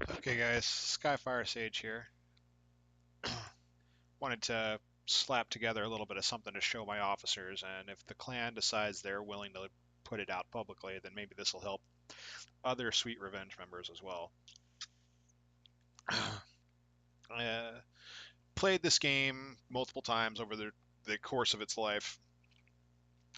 Okay, guys, Skyfire Sage here. Wanted to slap together a little bit of something to show my officers, and if the clan decides they're willing to put it out publicly, then maybe this will help other Sweet Revenge members as well. uh, Played this game multiple times over the course of its life,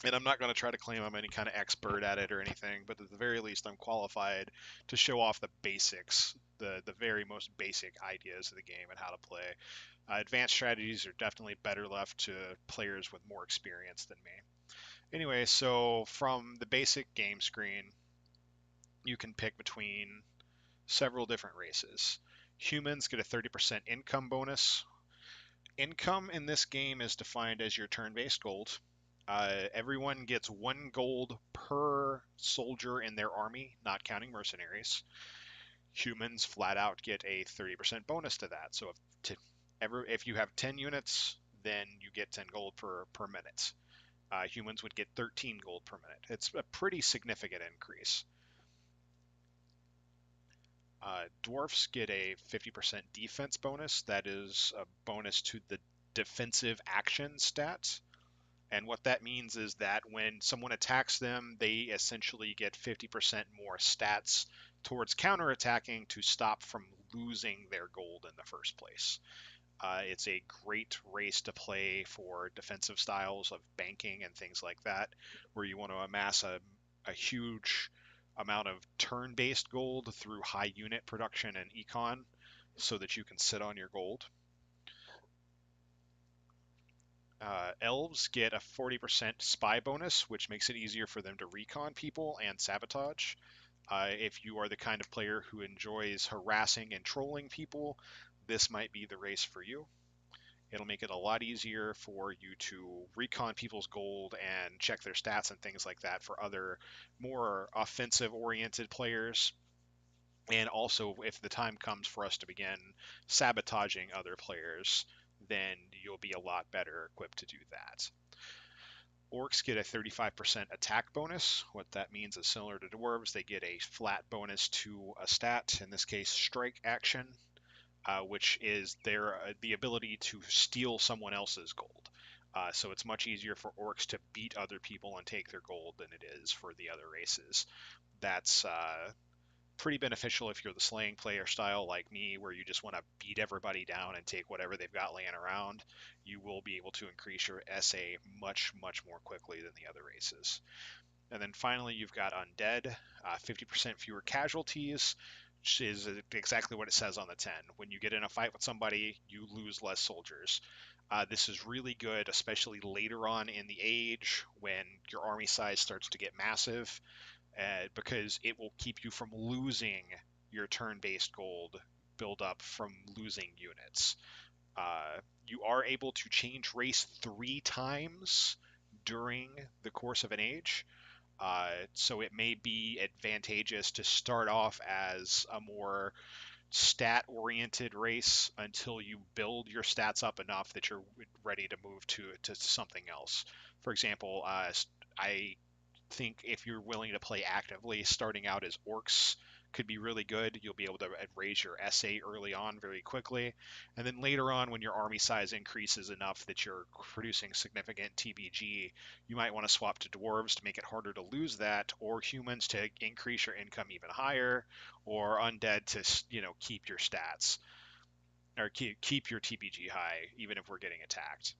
and I'm not going to try to claim I'm any kind of expert at it or anything, but at the very least, I'm qualified to show off the basics, the very most basic ideas of the game and how to play. Advanced strategies are definitely better left to players with more experience than me. Anyway, so from the basic game screen, you can pick between several different races. Humans get a 30% income bonus. Income in this game is defined as your turn based gold. Everyone gets 1 gold per soldier in their army, not counting mercenaries. Humans flat out get a 30% bonus to that. So if you have 10 units, then you get 10 gold per minute. Humans would get 13 gold per minute. It's a pretty significant increase. Dwarfs get a 50% defense bonus. That is a bonus to the defensive action stats. And what that means is that when someone attacks them, they essentially get 50% more stats towards counterattacking to stop from losing their gold in the first place. It's a great race to play for defensive styles of banking and things like that, where you want to amass a huge amount of turn based gold through high unit production and econ so that you can sit on your gold. Elves get a 40% spy bonus, which makes it easier for them to recon people and sabotage. If you are the kind of player who enjoys harassing and trolling people, this might be the race for you. It'll make it a lot easier for you to recon people's gold and check their stats and things like that for other more offensive oriented players. And also, if the time comes for us to begin sabotaging other players, then you'll be a lot better equipped to do that. Orcs get a 35% attack bonus. What that means is similar to dwarves, they get a flat bonus to a stat, in this case, strike action, which is the ability to steal someone else's gold. So it's much easier for orcs to beat other people and take their gold than it is for the other races. That's pretty beneficial if you're the slaying player style like me, where you just want to beat everybody down and take whatever they've got laying around. You will be able to increase your SA much, much more quickly than the other races. And then finally, you've got undead, 50% fewer casualties, which is exactly what it says on the 10. When you get in a fight with somebody, you lose less soldiers. This is really good, especially later on in the age when your army size starts to get massive, because it will keep you from losing your turn-based gold build up from losing units. You are able to change race 3 times during the course of an age. So it may be advantageous to start off as a more stat oriented race until you build your stats up enough that you're ready to move to something else. For example, I think if you're willing to play actively, starting out as orcs could be really good. You'll be able to raise your SA early on very quickly. And then later on, when your army size increases enough that you're producing significant TBG, you might want to swap to dwarves to make it harder to lose that, or humans to increase your income even higher, or undead to, keep your stats or keep your TBG high even if we're getting attacked.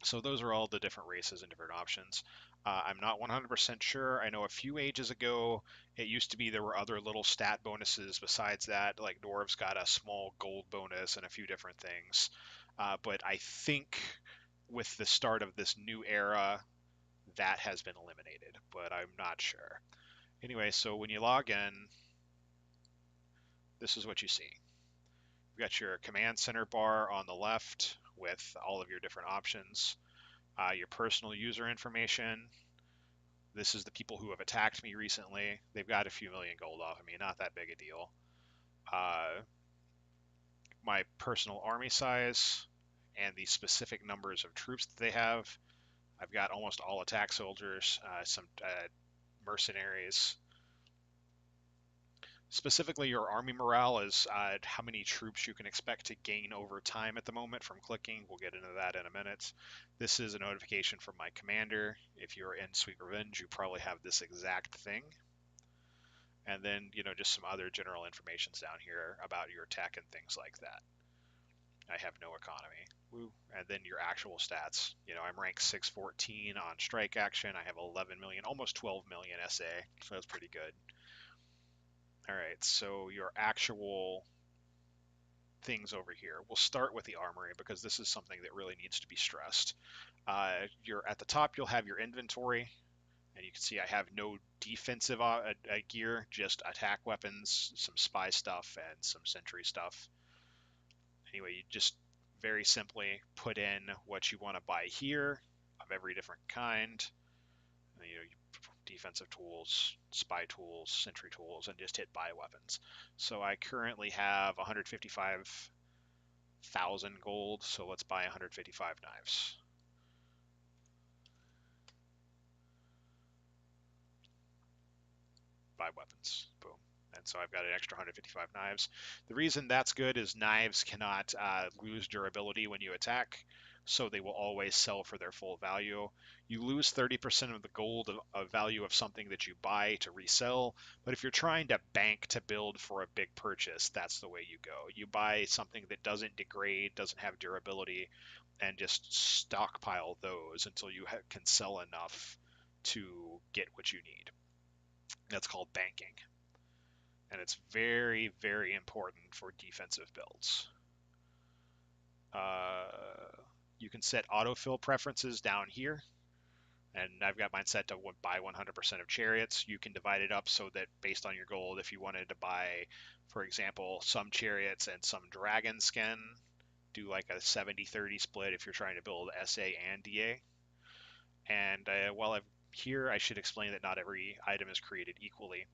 So those are all the different races and different options. I'm not 100% sure. I know a few ages ago, it used to be there were other little stat bonuses besides that, like dwarves got a small gold bonus and a few different things. But I think with the start of this new era, that has been eliminated, but I'm not sure. Anyway, so when you log in, this is what you see. You've got your command center bar on the left with all of your different options, your personal user information. This is the people who have attacked me recently. They've got a few million gold off of me, not that big a deal. Uh, my personal army size and the specific numbers of troops that they have. I've got almost all attack soldiers, some mercenaries. Specifically, your army morale is how many troops you can expect to gain over time at the moment from clicking. We'll get into that in a minute. This is a notification from my commander. If you're in Sweet Revenge, you probably have this exact thing. And then, just some other general informations down here about your tech and things like that. I have no economy. Woo. And then your actual stats. I'm rank 614 on strike action. I have 11 million, almost 12 million SA, so that's pretty good. All right, so your actual things over here. We'll start with the armory because this is something that really needs to be stressed. You're at the top, you'll have your inventory, and you can see I have no defensive gear, just attack weapons, some spy stuff, and some sentry stuff. Anyway, you just very simply put in what you want to buy here of every different kind. Defensive tools, spy tools, sentry tools, and just hit buy weapons. So I currently have 155,000 gold, so let's buy 155 knives. Buy weapons. Boom. And so I've got an extra 155 knives. The reason that's good is knives cannot lose durability when you attack, so they will always sell for their full value. You lose 30% of the gold of value of something that you buy to resell, but if you're trying to bank to build for a big purchase, that's the way you go. You buy something that doesn't degrade, doesn't have durability, and just stockpile those until you can sell enough to get what you need. That's called banking. And it's very, very important for defensive builds. You can set autofill preferences down here. And I've got mine set to buy 100% of chariots. You can divide it up so that based on your gold, if you wanted to buy, for example, some chariots and some dragon skin, do like a 70-30 split if you're trying to build SA and DA. And while I'm here, I should explain that not every item is created equally.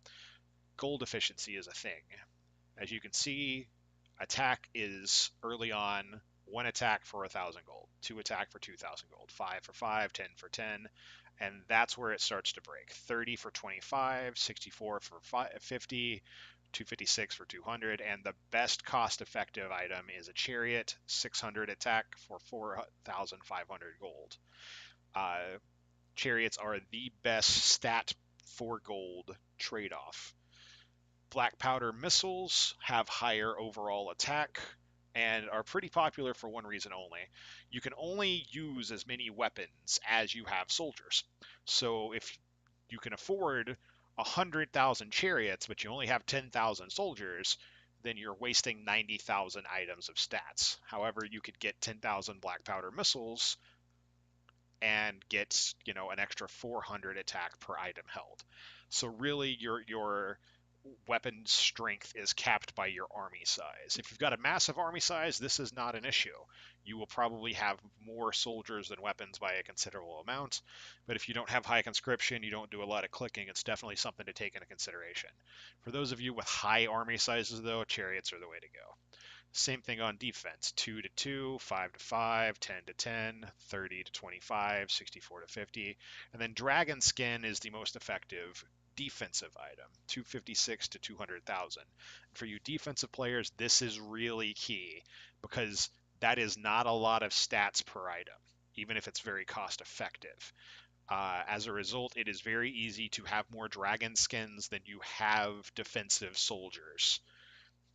Gold efficiency is a thing. As you can see, attack is early on 1 attack for 1,000 gold, 2 attack for 2,000 gold, 5 for 5, 10 for 10, and that's where it starts to break. 30 for 25, 64 for 50, 256 for 200, and the best cost-effective item is a chariot, 600 attack for 4,500 gold. Chariots are the best stat for gold trade-off. Black powder missiles have higher overall attack and are pretty popular for one reason only. You can only use as many weapons as you have soldiers. So if you can afford 100,000 chariots, but you only have 10,000 soldiers, then you're wasting 90,000 items of stats. However, you could get 10,000 black powder missiles and get, an extra 400 attack per item held. So really, your weapon strength is capped by your army size. If you've got a massive army size, this is not an issue. You will probably have more soldiers than weapons by a considerable amount. But if you don't have high conscription, you don't do a lot of clicking, it's definitely something to take into consideration. For those of you with high army sizes, though, chariots are the way to go. Same thing on defense, 2 to 2, 5 to 5, 10 to 10, 30 to 25, 64 to 50. And then dragon skin is the most effective defensive item, 256 to 200,000. For you defensive players, this is really key because that is not a lot of stats per item, even if it's very cost effective. As a result, it is very easy to have more dragon skins than you have defensive soldiers.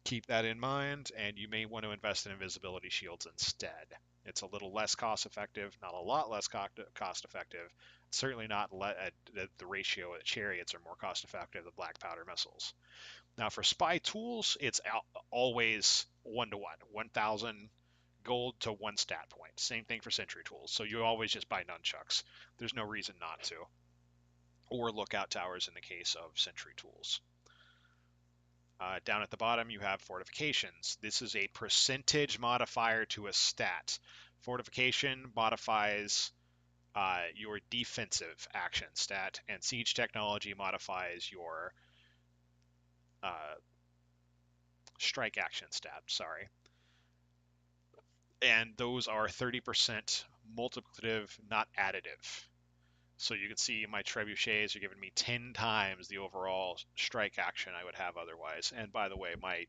Keep that in mind, and you may want to invest in invisibility shields instead. It's a little less cost effective, not a lot less cost effective. Certainly not the ratio of chariots are more cost effective than black powder missiles. Now for spy tools, it's always 1-to-1, 1,000 gold to 1 stat point. Same thing for sentry tools. So you always just buy nunchucks. There's no reason not to. Or lookout towers in the case of sentry tools. Down at the bottom, you have fortifications. This is a percentage modifier to a stat. Fortification modifies your defensive action stat, and siege technology modifies your strike action stat. Sorry. And those are 30% multiplicative, not additive. So you can see my trebuchets are giving me 10 times the overall strike action I would have otherwise. And by the way, my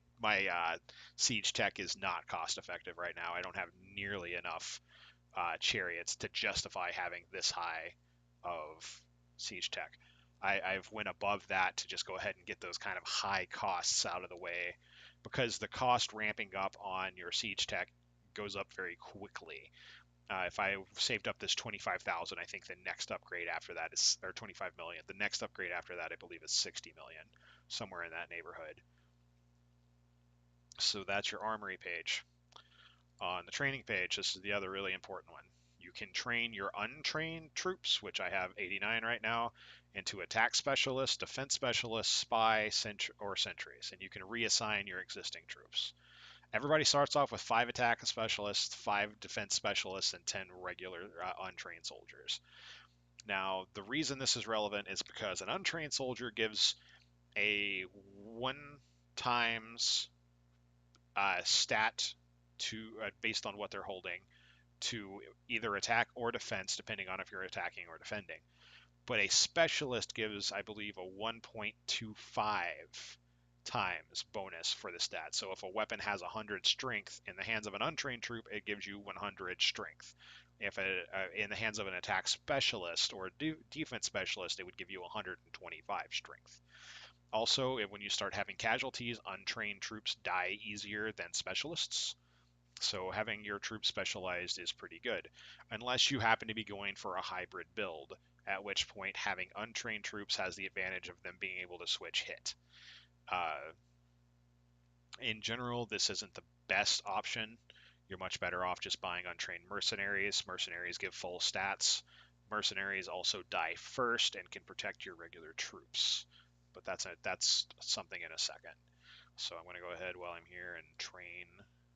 siege tech is not cost effective right now. I don't have nearly enough chariots to justify having this high of siege tech. I've went above that to just go ahead and get those kind of high costs out of the way because the cost ramping up on your siege tech goes up very quickly. If I saved up this 25,000, I think the next upgrade after that is, or 25 million. The next upgrade after that, I believe, is 60 million, somewhere in that neighborhood. So that's your armory page. On the training page, this is the other really important one. You can train your untrained troops, which I have 89 right now, into attack specialist, defense specialist, spy, or sentries, and you can reassign your existing troops. Everybody starts off with 5 attack specialists, 5 defense specialists, and 10 regular untrained soldiers. Now, the reason this is relevant is because an untrained soldier gives a 1 times stat to based on what they're holding to either attack or defense, depending on if you're attacking or defending. But a specialist gives, I believe, a 1.25 times bonus for the stat. So if a weapon has 100 strength in the hands of an untrained troop, it gives you 100 strength. If in the hands of an attack specialist or defense specialist, it would give you 125 strength. Also, when you start having casualties, untrained troops die easier than specialists. So having your troops specialized is pretty good, unless you happen to be going for a hybrid build, at which point having untrained troops has the advantage of them being able to switch hit. Uh, in general, this isn't the best option. You're much better off just buying untrained mercenaries. Mercenaries give full stats. Mercenaries also die first and can protect your regular troops. But that's something in a second. So I'm going to go ahead while I'm here and train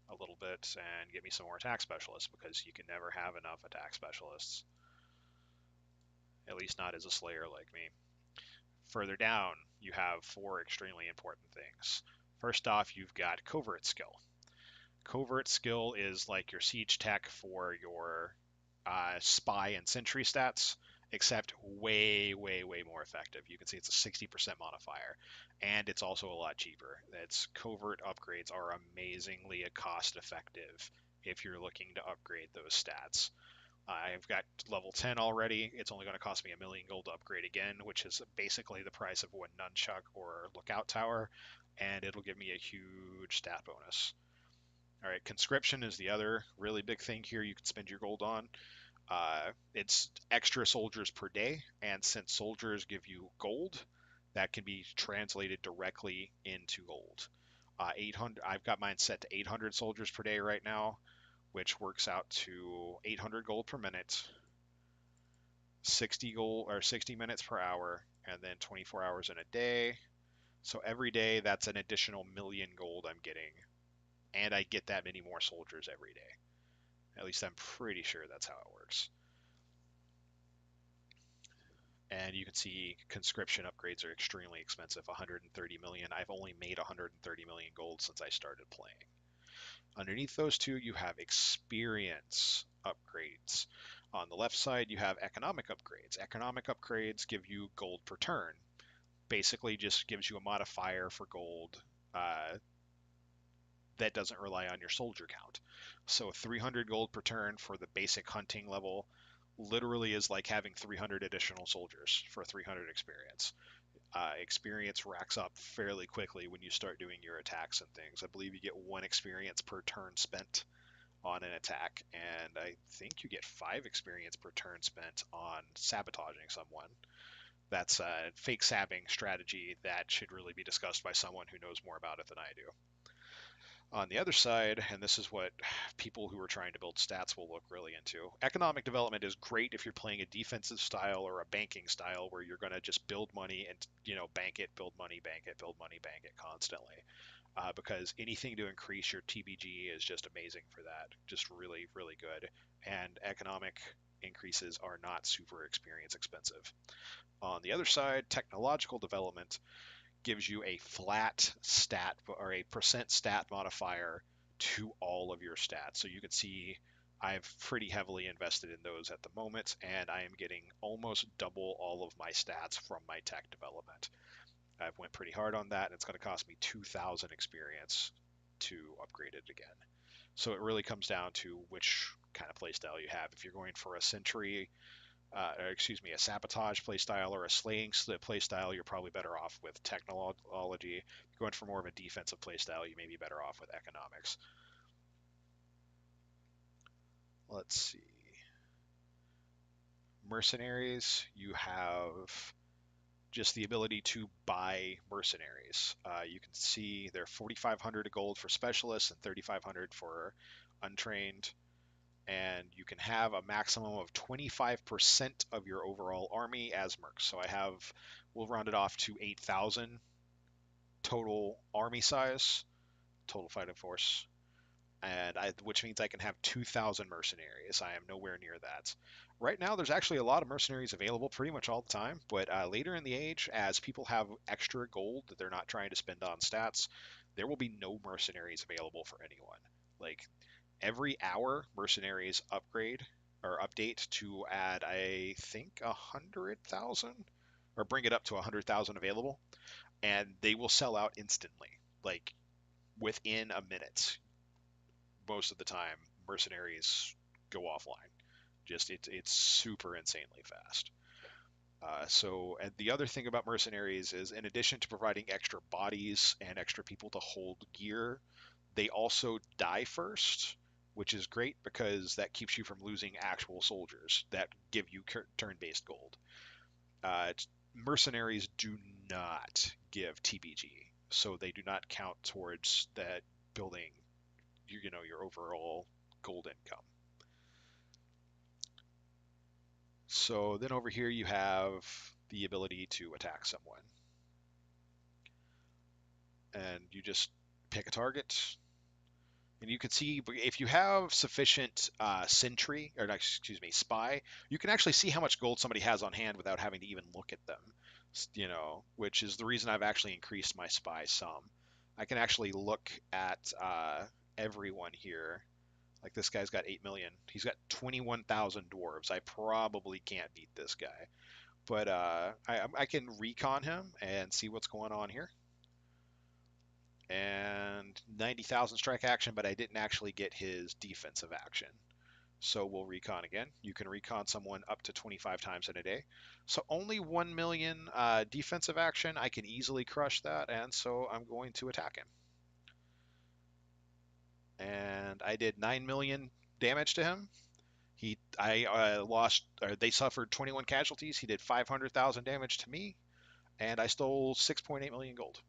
a little bit and get me some more attack specialists because you can never have enough attack specialists. At least not as a slayer like me. Further down, you have 4 extremely important things. First off, you've got covert skill. Covert skill is like your siege tech for your spy and sentry stats, except way, way, way more effective. You can see it's a 60% modifier, and it's also a lot cheaper. Its covert upgrades are amazingly cost effective if you're looking to upgrade those stats. I've got level 10 already. It's only going to cost me a million gold to upgrade again, which is basically the price of one nunchuck or lookout tower, and it'll give me a huge stat bonus. All right, conscription is the other really big thing here you can spend your gold on. It's extra soldiers per day, and since soldiers give you gold, that can be translated directly into gold. 800. I've got mine set to 800 soldiers per day right now, which works out to 800 gold per minute, 60 gold or 60 minutes per hour, and then 24 hours in a day. So every day, that's an additional million gold I'm getting, and I get that many more soldiers every day. At least I'm pretty sure that's how it works. And you can see conscription upgrades are extremely expensive, 130 million. I've only made 130 million gold since I started playing. Underneath those two, you have experience upgrades. On the left side, you have economic upgrades. Economic upgrades give you gold per turn. Basically, just gives you a modifier for gold that doesn't rely on your soldier count. So 300 gold per turn for the basic hunting level literally is like having 300 additional soldiers for 300 experience. Experience racks up fairly quickly when you start doing your attacks and things. I believe you get 1 experience per turn spent on an attack, and I think you get 5 experience per turn spent on sabotaging someone. That's a fake sabbing strategy that should really be discussed by someone who knows more about it than I do. On the other side, and this is what people who are trying to build stats will look really into, economic development is great if you're playing a defensive style or a banking style where you're going to just build money and, bank it, build money, bank it, build money, bank it constantly. Because anything to increase your TBG is just amazing for that. Just really, really good. And economic increases are not super experience expensive. On the other side, technological development gives you a flat stat or a percent stat modifier to all of your stats. So you can see I've pretty heavily invested in those at the moment, and I am getting almost double all of my stats from my tech development. I've went pretty hard on that, and it's going to cost me 2,000 experience to upgrade it again. So it really comes down to which kind of playstyle you have. If you're going for a Sentry, a Sabotage playstyle or a Slaying Slip playstyle, you're probably better off with Technology. If you're going for more of a defensive playstyle, you may be better off with Economics. Let's see. Mercenaries, you have just the ability to buy mercenaries. You can see they're 4,500 gold for specialists and 3,500 for untrained. And you can have a maximum of 25% of your overall army as mercs. So we'll round it off to 8,000 total army size, total fighting force, which means I can have 2,000 mercenaries. I am nowhere near that. Right now, there's actually a lot of mercenaries available pretty much all the time, but later in the age, as people have extra gold that they're not trying to spend on stats, there will be no mercenaries available for anyone. Like, every hour, mercenaries upgrade or update to add, I think, 100,000 or bring it up to 100,000 available, and they will sell out instantly, like within a minute. Most of the time, mercenaries go offline. Just it's super insanely fast. And the other thing about mercenaries is, in addition to providing extra bodies and extra people to hold gear, they also die first, which is great because that keeps you from losing actual soldiers that give you turn-based gold. Uh, Mercenaries do not give TBG, so they do not count towards that building, your overall gold income. So then over here you have the ability to attack someone, and you just pick a target. And you can see if you have sufficient sentry, or excuse me, spy, you can actually see how much gold somebody has on hand without having to even look at them. Which is the reason I've actually increased my spy some. I can actually look at everyone here. Like, this guy's got 8 million. He's got 21,000 dwarves. I probably can't beat this guy, but I can recon him and see what's going on here. And 90,000 strike action, but I didn't actually get his defensive action. So we'll recon again. You can recon someone up to 25 times in a day. So only 1 million defensive action. I can easily crush that, and so I'm going to attack him. And I did 9 million damage to him. They suffered 21 casualties. He did 500,000 damage to me, and I stole 6.8 million gold.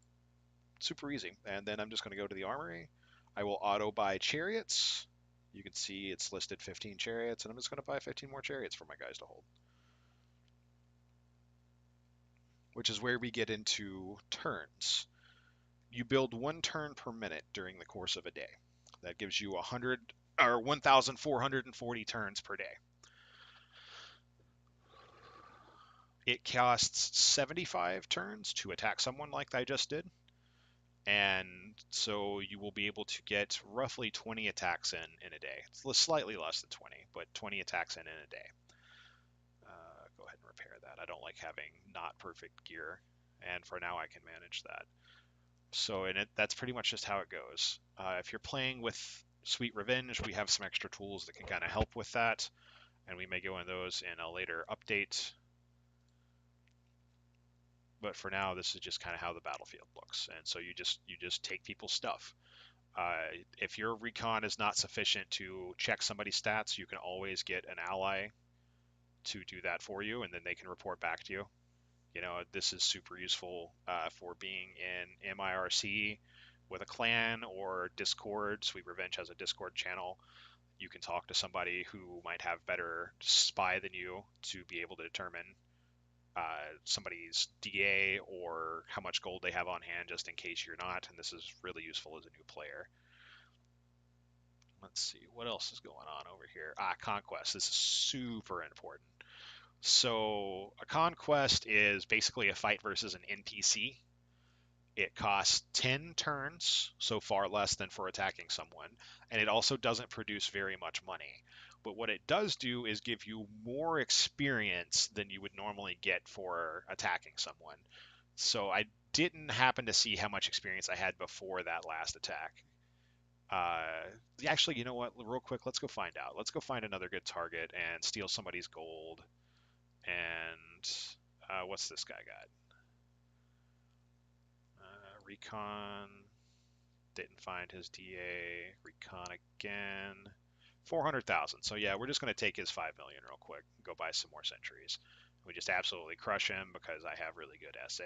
Super easy. And then I'm just going to go to the armory. I will auto buy chariots. You can see it's listed 15 chariots, and I'm just going to buy 15 more chariots for my guys to hold. Which is where we get into turns. You build 1 turn per minute during the course of a day. That gives you 1,440 turns per day. It costs 75 turns to attack someone like I just did. And so you will be able to get roughly 20 attacks in a day. It's slightly less than 20, but 20 attacks in a day. Go ahead and repair that. I don't like having not perfect gear, and for now I can manage that. So that's pretty much just how it goes. If you're playing with Sweet Revenge, we have some extra tools that can kind of help with that, and we may go into those in a later update. But for now, this is just kind of how the battlefield looks, and so you just take people's stuff. If your recon is not sufficient to check somebody's stats, you can always get an ally to do that for you, and then they can report back to you. This is super useful for being in MIRC with a clan or Discord. Sweet Revenge has a Discord channel. You can talk to somebody who might have better spy than you to be able to determine somebody's DA or how much gold they have on hand, just in case you're not. And this is really useful as a new player. Let's see, what else is going on over here? Conquest. This is super important. So a conquest is basically a fight versus an NPC. It costs 10 turns, so far less than for attacking someone, and it also doesn't produce very much money. But what it does do is give you more experience than you would normally get for attacking someone. So I didn't happen to see how much experience I had before that last attack. Uh, Actually, you know what? Real quick, let's go find out. Let's go find another good target and steal somebody's gold. And what's this guy got? Recon. Didn't find his DA. Recon again. 400,000. So yeah, we're just going to take his 5 million real quick. Go buy some more centuries. We just absolutely crush him because I have really good SA.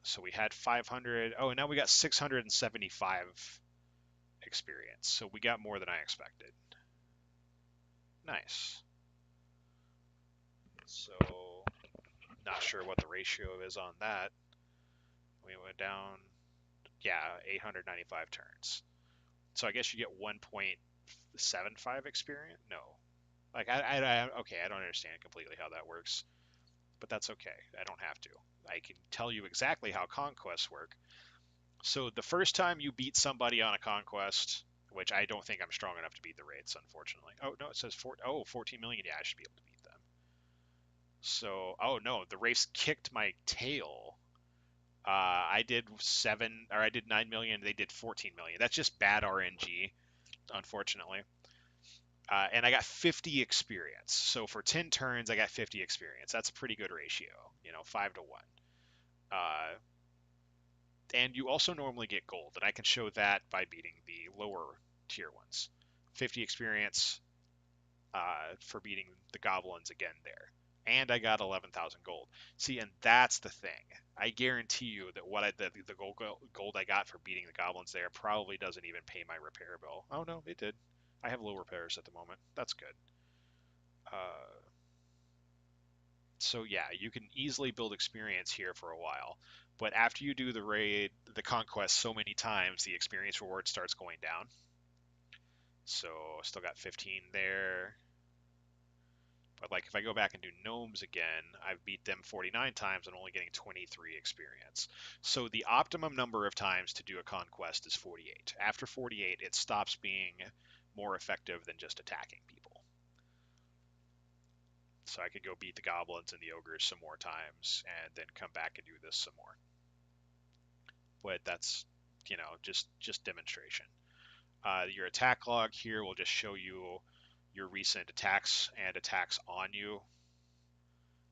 So we had 500. Oh, and now we got 675 experience. So we got more than I expected. Nice. So not sure what the ratio is on that. We went down, yeah, 895 turns. So I guess you get 1.75 experience. No, like okay, I don't understand completely how that works, but that's okay. I don't have to. I can tell you exactly how conquests work. So the first time you beat somebody on a conquest, which I don't think I'm strong enough to beat the Wraiths, unfortunately. Oh no, it says 14 million. Yeah, I should be able to beat them. So, oh no, the Wraiths kicked my tail. I did 9 million. They did 14 million. That's just bad RNG, unfortunately. And I got 50 experience. So for 10 turns, I got 50 experience. That's a pretty good ratio, 5 to 1. Uh, and you also normally get gold, and I can show that by beating the lower tier ones. 50 experience for beating the goblins again there. And I got 11,000 gold. See, and that's the thing. I guarantee you that the gold I got for beating the goblins there probably doesn't even pay my repair bill. Oh no, it did. I have low repairs at the moment. That's good. Uh, so yeah, you can easily build experience here for a while, but after you do the conquest so many times, the experience reward starts going down. So still got 15 there. But like if I go back and do gnomes again, I've beat them 49 times and only getting 23 experience. So the optimum number of times to do a conquest is 48. After 48, it stops being more effective than just attacking people. So I could go beat the goblins and the ogres some more times and then come back and do this some more. But that's, just demonstration. Your attack log here will just show you your recent attacks and attacks on you.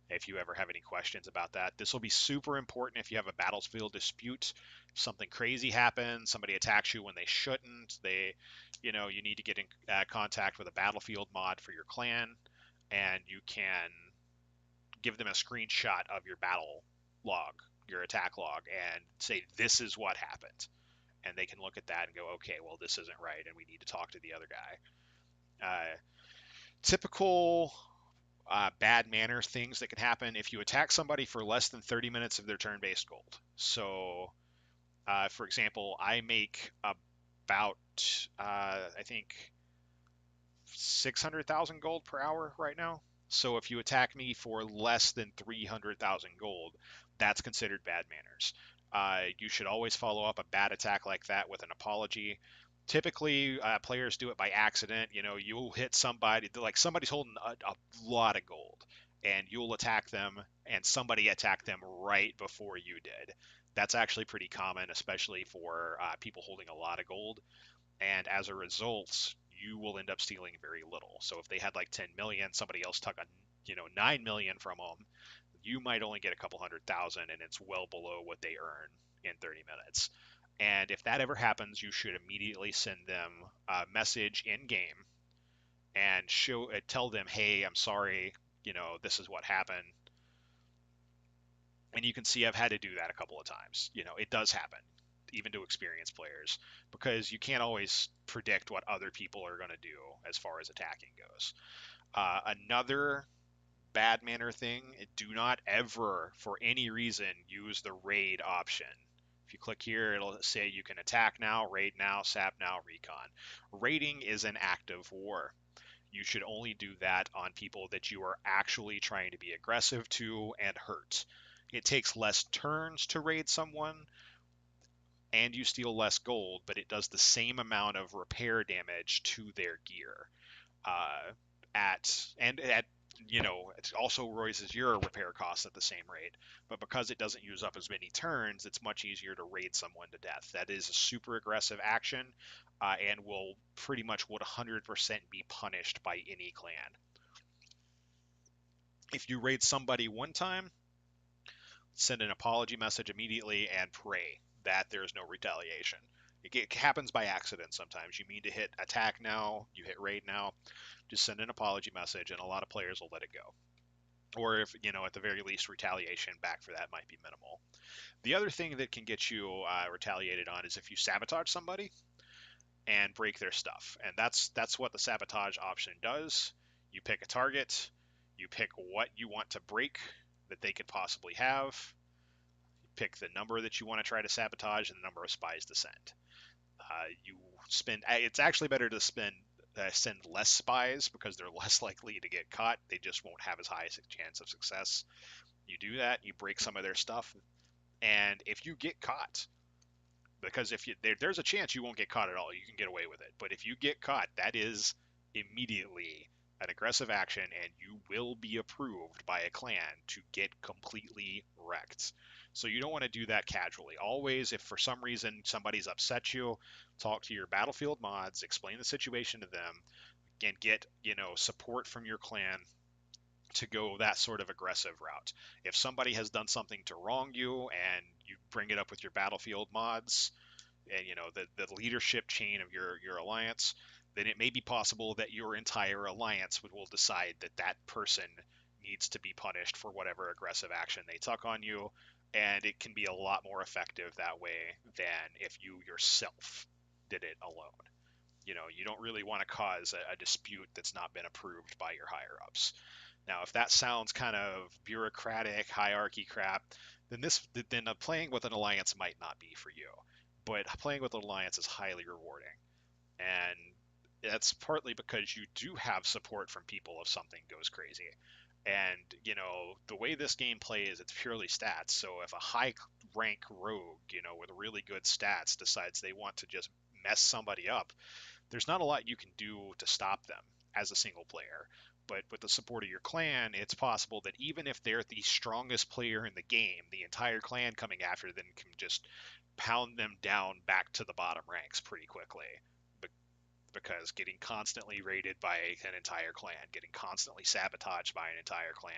If you ever have any questions about that, this will be super important if you have a battlefield dispute. Something crazy happens, somebody attacks you when they shouldn't. You need to get in contact with a battlefield mod for your clan, and you can give them a screenshot of your battle log, your attack log, and say, this is what happened. And they can look at that and go, okay, well, this isn't right, and we need to talk to the other guy. Typical bad manner things that can happen if you attack somebody for less than 30 minutes of their turn-based gold. So, for example, I make about, I think, 600,000 gold per hour right now. So if you attack me for less than 300,000 gold, that's considered bad manners. You should always follow up a bad attack like that with an apology. Typically, players do it by accident. You'll hit somebody, like somebody's holding a lot of gold, and you'll attack them, and somebody attacked them right before you did. That's actually pretty common, especially for people holding a lot of gold. And as a result, you will end up stealing very little. So if they had like 10 million, somebody else took 9 million from them, you might only get a couple 100,000, and it's well below what they earn in 30 minutes. And if that ever happens, you should immediately send them a message in game and tell them, hey, I'm sorry, this is what happened. And you can see I've had to do that a couple of times. It does happen, even to experienced players, because you can't always predict what other people are going to do as far as attacking goes. Another bad manner thing, do not ever, for any reason, use the raid option. If you click here, it'll say you can attack now, raid now, sap now, recon. Raiding is an act of war. You should only do that on people that you are actually trying to be aggressive to and hurt. It takes less turns to raid someone, and you steal less gold, but it does the same amount of repair damage to their gear. Uh, at it also raises your repair costs at the same rate. But because it doesn't use up as many turns, it's much easier to raid someone to death. That is a super aggressive action, and will pretty much 100% be punished by any clan. If you raid somebody one time, send an apology message immediately and pray that there's no retaliation. It happens by accident sometimes. You mean to hit attack now, you hit raid now, just send an apology message, and a lot of players will let it go. Or if, at the very least, retaliation back for that might be minimal. The other thing that can get you retaliated on is if you sabotage somebody and break their stuff. And that's what the sabotage option does. You pick a target, you pick what you want to break that they could possibly have, pick the number that you want to try to sabotage and the number of spies to send. You spend. It's actually better to send less spies because they're less likely to get caught. They just won't have as high a chance of success. You do that, you break some of their stuff, and if you get caught, because if there's a chance you won't get caught at all, you can get away with it. But if you get caught, that is immediately an aggressive action, and you will be approved by a clan to get completely wrecked. So you don't want to do that casually. Always, if for some reason somebody's upset you, talk to your battlefield mods, explain the situation to them, and get support from your clan to go that sort of aggressive route. If somebody has done something to wrong you and you bring it up with your battlefield mods and the leadership chain of your alliance, then it may be possible that your entire alliance will decide that that person needs to be punished for whatever aggressive action they took on you, and it can be a lot more effective that way than if you yourself did it alone. You don't really want to cause a dispute that's not been approved by your higher ups. Now, if that sounds kind of bureaucratic hierarchy crap, then playing with an alliance might not be for you. But playing with an alliance is highly rewarding, and that's partly because you do have support from people if something goes crazy. And the way this game plays, it's purely stats. So if a high rank rogue, with really good stats, decides they want to just mess somebody up, there's not a lot you can do to stop them as a single player. But with the support of your clan, it's possible that even if they're the strongest player in the game, the entire clan coming after them can just pound them down back to the bottom ranks pretty quickly. Because getting constantly raided by an entire clan, getting constantly sabotaged by an entire clan,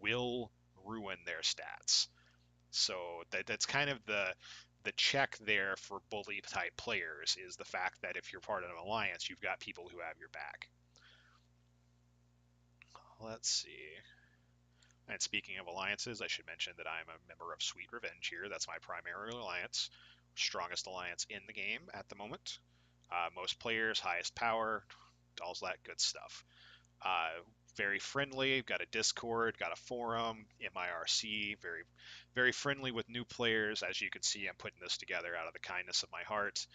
will ruin their stats. So that's kind of the check there for bully type players, is the fact that if you're part of an alliance, you've got people who have your back. Let's see. And speaking of alliances, I should mention that I'm a member of Sweet Revenge here. That's my primary alliance, strongest alliance in the game at the moment. Most players, highest power, all that good stuff. Uh, Very friendly. Got a Discord, got a forum, MIRC. Very, very friendly with new players. As you can see, I'm putting this together out of the kindness of my heart.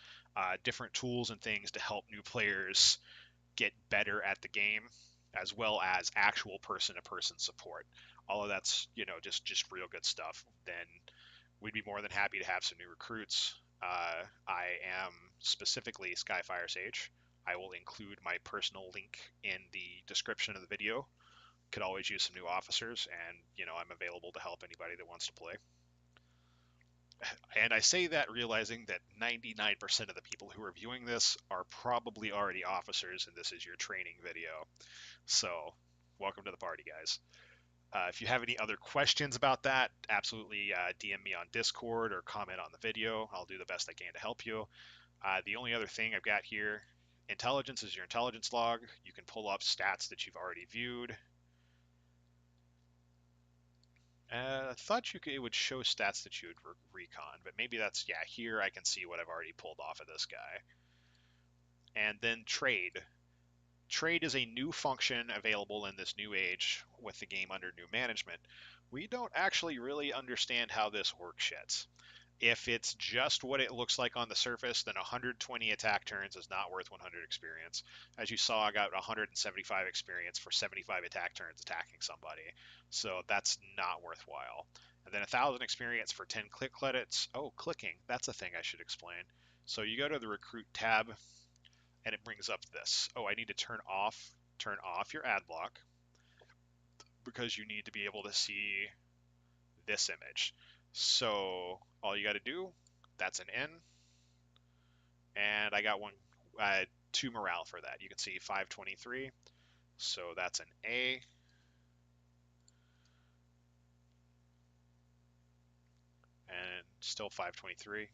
Different tools and things to help new players get better at the game, as well as actual person-to-person support. All of that's just real good stuff. Then we'd be more than happy to have some new recruits. I am specifically Skyfire Sage. I will include my personal link in the description of the video. Could always use some new officers, and I'm available to help anybody that wants to play. And I say that realizing that 99% of the people who are viewing this are probably already officers, and this is your training video. So, welcome to the party, guys. If you have any other questions about that, absolutely DM me on Discord or comment on the video. I'll do the best I can to help you. The only other thing I've got here, intelligence is your intelligence log. You can pull up stats that you've already viewed. I thought it would show stats that you would recon, but maybe that's, yeah, here I can see what I've already pulled off of this guy. And then trade. Trade is a new function available in this new age with the game under new management. We don't actually really understand how this works yet. If it's just what it looks like on the surface, then 120 attack turns is not worth 100 experience. As you saw, I got 175 experience for 75 attack turns attacking somebody. So that's not worthwhile. and then 1,000 experience for 10 click credits. Oh, clicking, that's a thing I should explain. So you go to the recruit tab, and it brings up this. Oh, I need to turn off your ad block because you need to be able to see this image. So all you got to do, that's an N, and I got two morale for that. You can see 523, so that's an A. And still 523.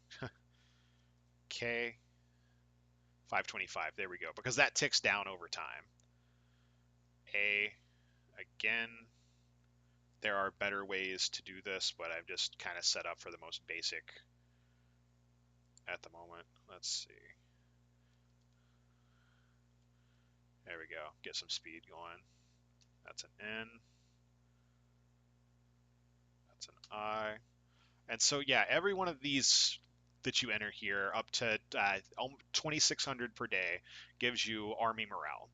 K, 525. There we go. Because that ticks down over time. A, again, there are better ways to do this, but I've just kind of set up for the most basic at the moment. Let's see. There we go. Get some speed going. That's an N. That's an I. And so, yeah, every one of these that you enter here up to 2,600 per day gives you army morale.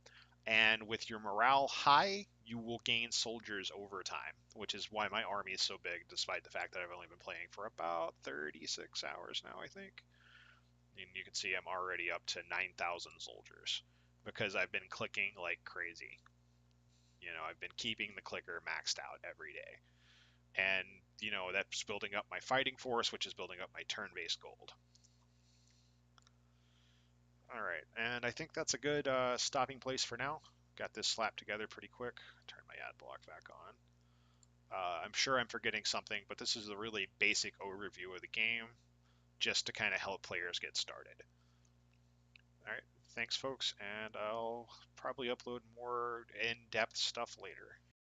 And with your morale high, you will gain soldiers over time, which is why my army is so big, despite the fact that I've only been playing for about 36 hours now, I think. And you can see I'm already up to 9,000 soldiers because I've been clicking like crazy. I've been keeping the clicker maxed out every day. And, that's building up my fighting force, which is building up my turn-based gold. All right, and I think that's a good stopping place for now. Got this slapped together pretty quick. Turn my ad block back on. I'm sure I'm forgetting something, but this is a really basic overview of the game, just to kind of help players get started. All right, thanks folks, and I'll probably upload more in-depth stuff later.